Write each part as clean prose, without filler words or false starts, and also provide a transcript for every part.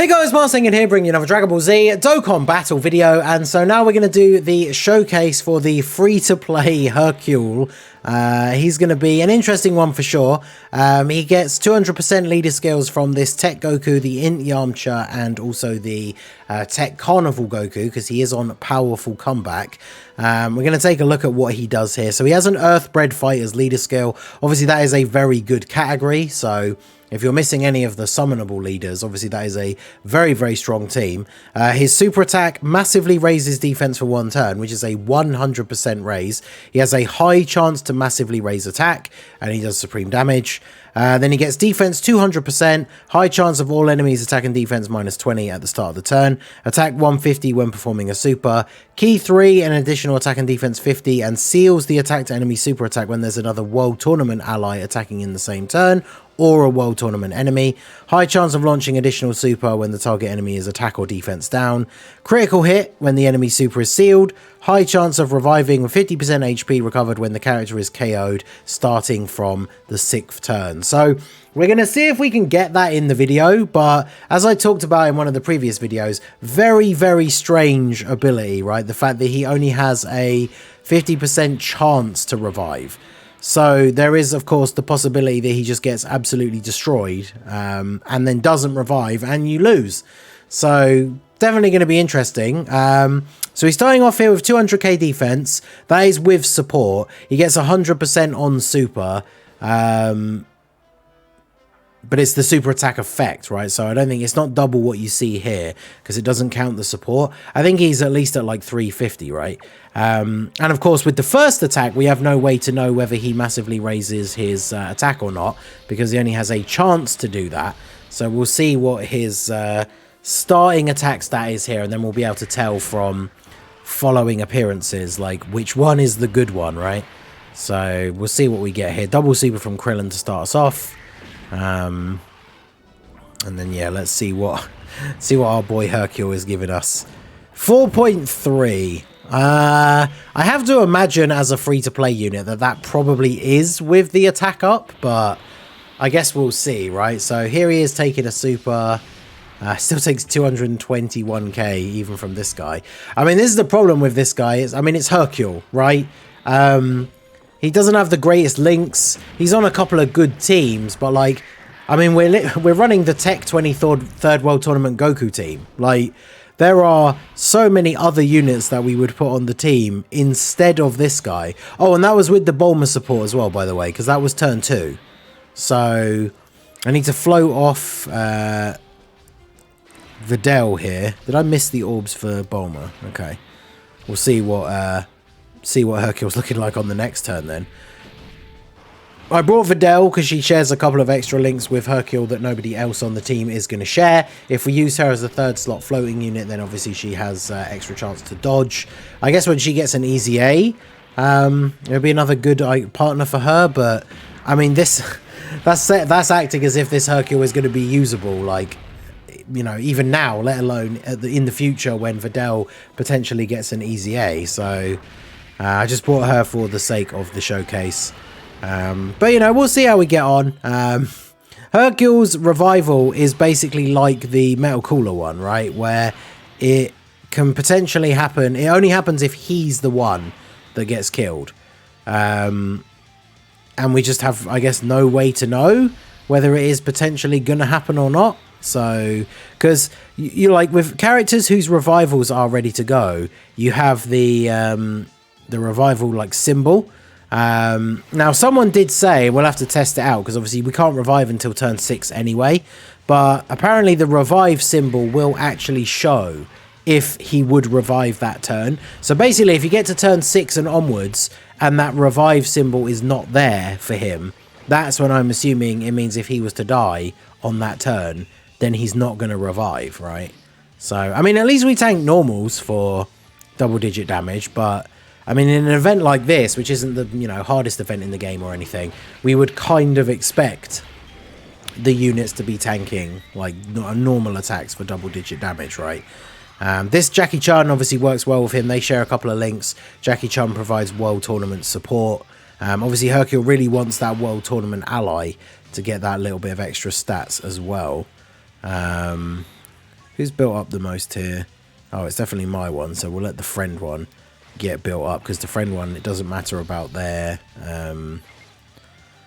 Hey guys, Marsingin here, bringing you another Dragon Ball Z Dokkan battle video, and so now we're going to do the showcase for the free-to-play Hercule. He's going to be an interesting one for sure. He gets 200% leader skills from this Tech Goku, the Int Yamcha, and also the Tech Carnival Goku, because he is on Powerful Comeback. We're going to take a look at what he does here. So he has an Earthbred Fighter's leader skill. Obviously, that is a very good category, so if you're missing any of the summonable leaders, obviously that is a very, very strong team. His super attack massively raises defense for one turn, which is a 100% raise. He has a high chance to massively raise attack, and he does supreme damage. Then he gets defense 200%, high chance of all enemies attack and defense minus 20 at the start of the turn, attack 150 when performing a super, key 3 and additional attack and defense 50, and seals the attacked enemy super attack when there's another World Tournament ally attacking in the same turn, or a World Tournament enemy. High chance of launching additional super when the target enemy is attack or defense down. Critical hit when the enemy super is sealed. High chance of reviving with 50% HP recovered when the character is KO'd starting from the 6th turn. So we're going to see if we can get that in the video, but as I talked about in one of the previous videos, very, very strange ability, right? The fact that he only has a 50% chance to revive. So there is, of course, the possibility that he just gets absolutely destroyed and then doesn't revive and you lose. So definitely going to be interesting. So he's starting off here with 200k defense. That is with support. He gets 100% on super. But it's the super attack effect, right? So I don't think it's not double what you see here because it doesn't count the support. I think he's at least at like 350, right? And of course, with the first attack, we have no way to know whether he massively raises his attack or not because he only has a chance to do that. So we'll see what his starting attack stat is here, and then we'll be able to tell from following appearances like which one is the good one, right? So we'll see what we get here. Double super from Krillin to start us off. And then yeah, let's see what our boy Hercule is giving us. 4.3. I have to imagine as a free-to-play unit that probably is with the attack up, but I guess we'll see, right? So here he is taking a super. Still takes 221k even from this guy. I mean, this is the problem with this guy. It's Hercule, right? He doesn't have the greatest links. He's on a couple of good teams, but like, I mean, we're running the Tech 23rd World Tournament Goku team. Like, there are so many other units that we would put on the team instead of this guy. Oh, and that was with the Bulma support as well, by the way, because that was turn 2. So I need to float off Videl here. Did I miss the orbs for Bulma? Okay, we'll see what Hercule's looking like on the next turn then. I brought Videl because she shares a couple of extra links with Hercule that nobody else on the team is going to share. If we use her as a 3rd slot floating unit, then obviously she has extra chance to dodge. I guess when she gets an EZA, it'll be another good partner for her, but I mean, that's acting as if this Hercule is going to be usable, like, you know, even now, let alone in the future when Videl potentially gets an EZA. So I just brought her for the sake of the showcase. But, you know, we'll see how we get on. Hercule's revival is basically like the Metal Cooler one, right? Where it can potentially happen. It only happens if he's the one that gets killed. And we just have, I guess, no way to know whether it is potentially going to happen or not. So, because you like with characters whose revivals are ready to go, you have the revival like symbol. Now someone did say we'll have to test it out because obviously we can't revive until turn 6 anyway, but apparently the revive symbol will actually show if he would revive that turn. So basically if you get to turn 6 and onwards and that revive symbol is not there for him, that's when I'm assuming it means if he was to die on that turn, then he's not going to revive, right? So I mean, at least we tank normals for double-digit damage, but I mean, in an event like this, which isn't the, you know, hardest event in the game or anything, we would kind of expect the units to be tanking like normal attacks for double-digit damage, right? This Jackie Chan obviously works well with him. They share a couple of links. Jackie Chan provides World Tournament support. Obviously, Hercule really wants that World Tournament ally to get that little bit of extra stats as well. Who's built up the most here? Oh, it's definitely my one, so we'll let the friend one get built up, because the friend one, it doesn't matter about their...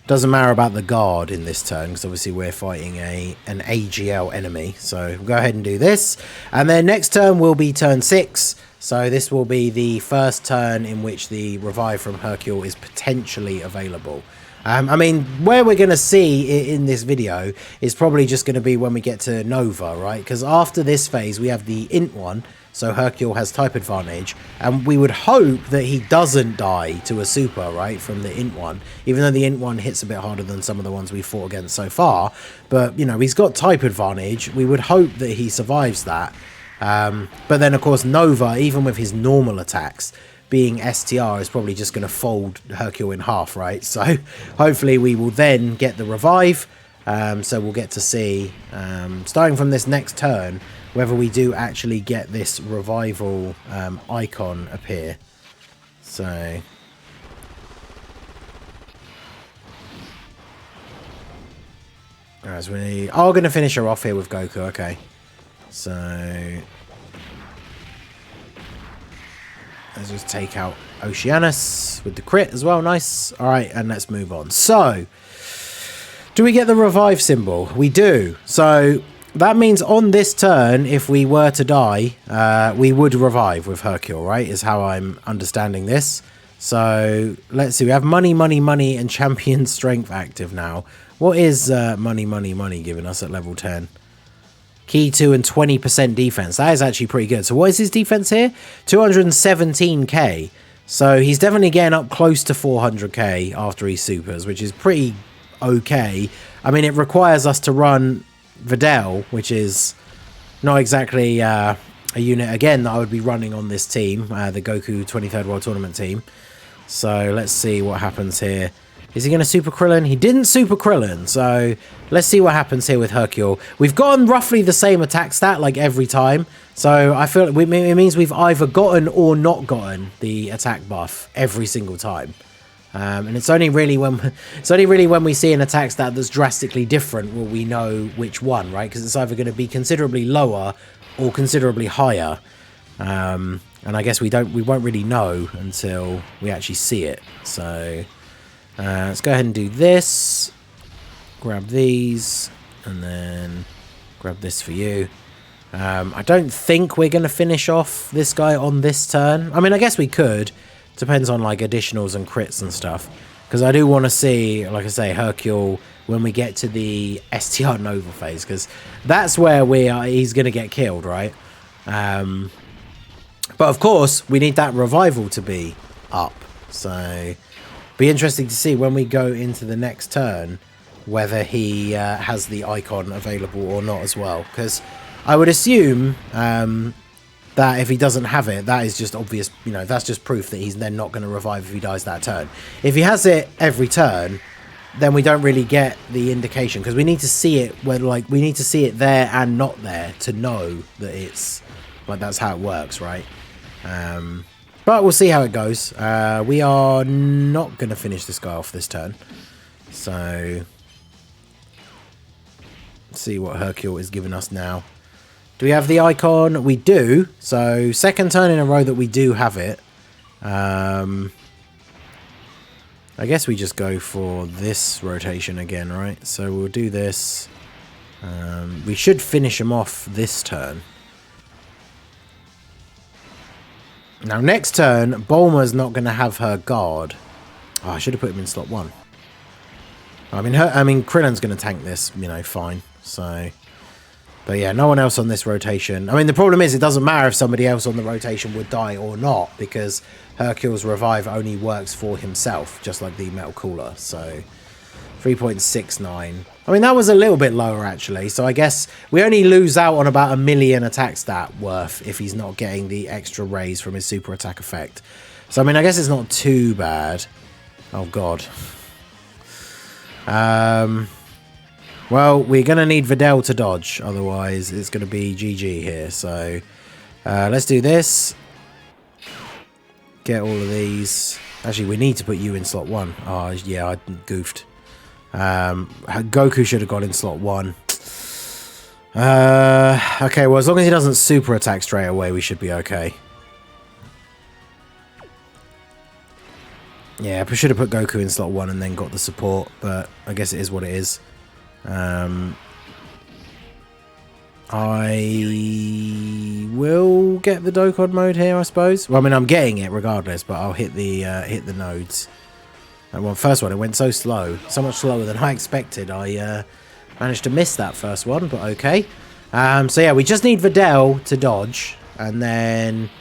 doesn't matter about the guard in this turn, because obviously we're fighting an AGL enemy. So we'll go ahead and do this. And then next turn will be turn 6. So this will be the first turn in which the revive from Hercule is potentially available. I mean, where we're going to see it in this video is probably just going to be when we get to Nova, right? Because after this phase, we have the Int one, so Hercule has type advantage, and we would hope that he doesn't die to a super, right, from the Int one, even though the Int one hits a bit harder than some of the ones we've fought against so far. But, you know, he's got type advantage. We would hope that he survives that. But then, of course, Nova, even with his normal attacks, being STR is probably just going to fold Hercule in half, right? So hopefully we will then get the revive. So we'll get to see, starting from this next turn, whether we do actually get this revival icon appear. So... as we are going to finish her off here with Goku, okay. So... let's just take out Oceanus with the crit as well. Nice. All right, and let's move on. So, do we get the revive symbol? We do. So, that means on this turn, if we were to die, we would revive with Hercule, right? Is how I'm understanding this. So, let's see. We have money, money, money, and champion strength active now. What is money, money, money giving us at level 10? Key 2 and 20% defense. That is actually pretty good. So what is his defense here? 217k. So he's definitely getting up close to 400k after he supers, which is pretty okay. I mean, it requires us to run Videl, which is not exactly a unit, again, that I would be running on this team, the Goku 23rd World Tournament team. So let's see what happens here. Is he going to super Krillin? He didn't super Krillin, so let's see what happens here with Hercule. We've gotten roughly the same attack stat like every time, so I feel it means we've either gotten or not gotten the attack buff every single time. And it's only really when we see an attack stat that's drastically different will we know which one, right? Because it's either going to be considerably lower or considerably higher. And I guess we won't really know until we actually see it. So let's go ahead and do this. Grab these, and then grab this for you. I don't think we're going to finish off this guy on this turn. I mean, I guess we could. Depends on like additionals and crits and stuff. Because I do want to see, like I say, Hercule when we get to the STR Nova phase. Because that's where he's going to get killed, right? But of course, we need that revival to be up. So be interesting to see when we go into the next turn whether he has the icon available or not as well. Because I would assume that if he doesn't have it, that is just obvious, you know, that's just proof that he's then not going to revive if he dies that turn. If he has it every turn, then we don't really get the indication, because we need to see it where, like, we need to see it there and not there to know that it's, like, that's how it works, right? But we'll see how it goes. We are not going to finish this guy off this turn. So, let's see what Hercule is giving us now. Do we have the icon? We do. So, second turn in a row that we do have it. I guess we just go for this rotation again, right? So, we'll do this. We should finish him off this turn. Now, next turn, Bulma's not going to have her guard. Oh, I should have put him in slot 1. I mean, Krillin's going to tank this, you know, fine. So, but yeah, no one else on this rotation. I mean, the problem is it doesn't matter if somebody else on the rotation would die or not, because Hercule's revive only works for himself, just like the metal cooler. So, 3.69. I mean, that was a little bit lower, actually. So, I guess we only lose out on about 1 million attack stat worth if he's not getting the extra raise from his super attack effect. So, I mean, I guess it's not too bad. Oh, God. Well, we're going to need Videl to dodge. Otherwise, it's going to be GG here. So, let's do this. Get all of these. Actually, we need to put you in slot 1. Oh, yeah, I goofed. Goku should have gone in slot 1. Okay, well, as long as he doesn't super attack straight away, we should be okay. Yeah, I should have put Goku in slot 1 and then got the support, but I guess it is what it is. I will get the Dokkan mode here, I suppose. Well, I mean, I'm getting it regardless, but I'll hit the nodes. Well, first one, it went so slow. So much slower than I expected. I managed to miss that first one, but okay. So yeah, we just need Videl to dodge, and then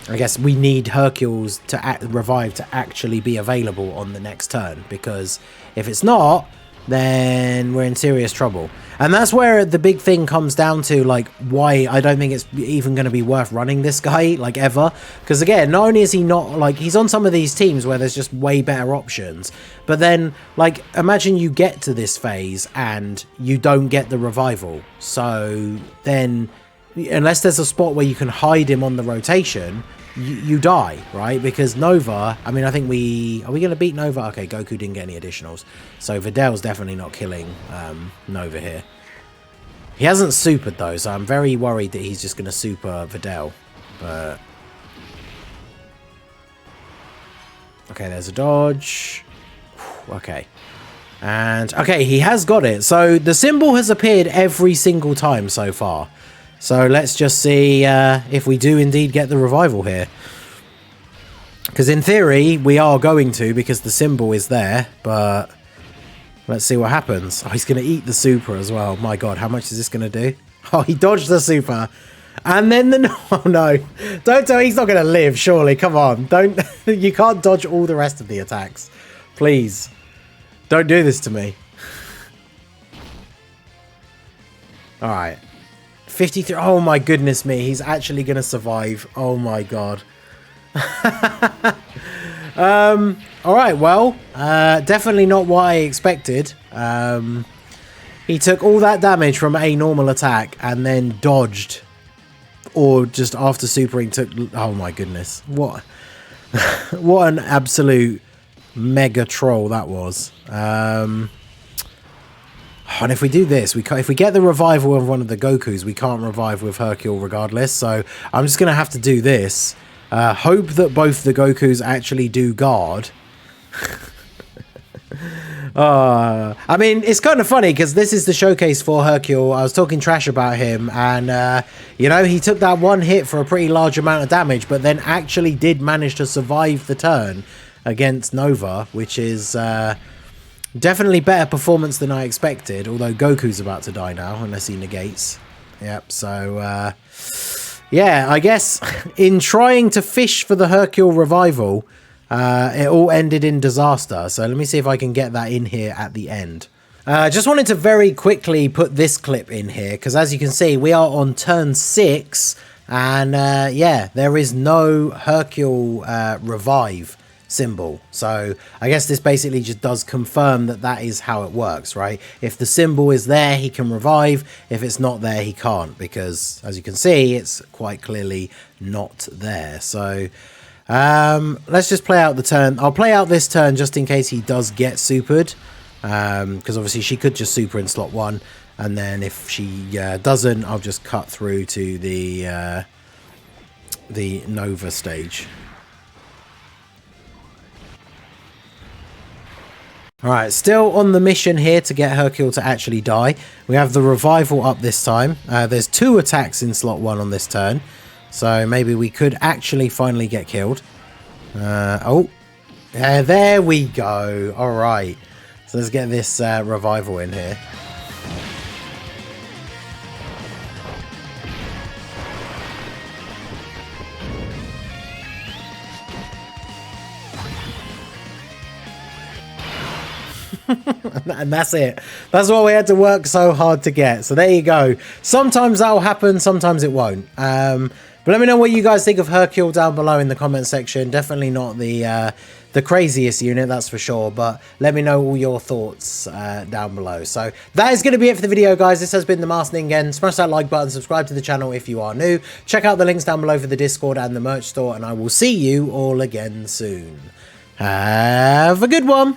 I guess we need Hercule's to revive to actually be available on the next turn, because if it's not, then we're in serious trouble. And that's where the big thing comes down to, like, why I don't think it's even going to be worth running this guy, like, ever. Because, again, not only is he not, like, he's on some of these teams where there's just way better options, but then, like, imagine you get to this phase and you don't get the revival. So then, unless there's a spot where you can hide him on the rotation, you die, right? Because Nova, I mean, I think are we going to beat Nova? Okay, Goku didn't get any additionals. So Videl's definitely not killing Nova here. He hasn't supered though, so I'm very worried that he's just going to super Videl. But okay, there's a dodge. Okay. And okay, he has got it. So the symbol has appeared every single time so far. So let's just see if we do indeed get the revival here. Because in theory, we are going to, because the symbol is there. But let's see what happens. Oh, he's going to eat the super as well. My God, how much is this going to do? Oh, he dodged the super. And then the... Oh, no. Don't tell me he's not going to live, surely. Come on. Don't... You can't dodge all the rest of the attacks. Please. Don't do this to me. All right. 53. Oh my goodness me, he's actually gonna survive. Oh my God. All right, well, definitely not what I expected. He took all that damage from a normal attack and then dodged, or just after supering took... Oh my goodness, what what an absolute mega troll that was. And if we do this, if we get the revival of one of the Gokus, we can't revive with Hercule regardless. So I'm just going to have to do this. Hope that both the Gokus actually do guard. I mean, it's kind of funny because this is the showcase for Hercule. I was talking trash about him and, you know, he took that one hit for a pretty large amount of damage, but then actually did manage to survive the turn against Nova, which is... definitely better performance than I expected, although Goku's about to die now, unless he negates. Yep, so, yeah, I guess in trying to fish for the Hercule revival, it all ended in disaster. So let me see if I can get that in here at the end. Just wanted to very quickly put this clip in here, because as you can see, we are on turn 6, and, yeah, there is no Hercule revive symbol. So I guess this basically just does confirm that that is how it works, right? If the symbol is there, he can revive. If it's not there, he can't, because as you can see, it's quite clearly not there. So let's just play out the turn. I'll play out this turn just in case he does get supered, because obviously she could just super in slot 1, and then if she doesn't, I'll just cut through to the Nova stage. Alright, still on the mission here to get Hercule to actually die. We have the revival up this time. There's 2 attacks in slot 1 on this turn. So maybe we could actually finally get killed. Oh, there we go. Alright. So let's get this revival in here. And that's it. That's what we had to work so hard to get. So there you go. Sometimes that'll happen, sometimes it won't. But let me know what you guys think of Hercule down below in the comment section. Definitely not the craziest unit, that's for sure, but let me know all your thoughts down below. So that is going to be it for the video, guys. This has been the Masked Ningen. Smash that like button, subscribe to the channel if you are new. Check out the links down below for the Discord and the merch store, and I will see you all again soon. Have a good one.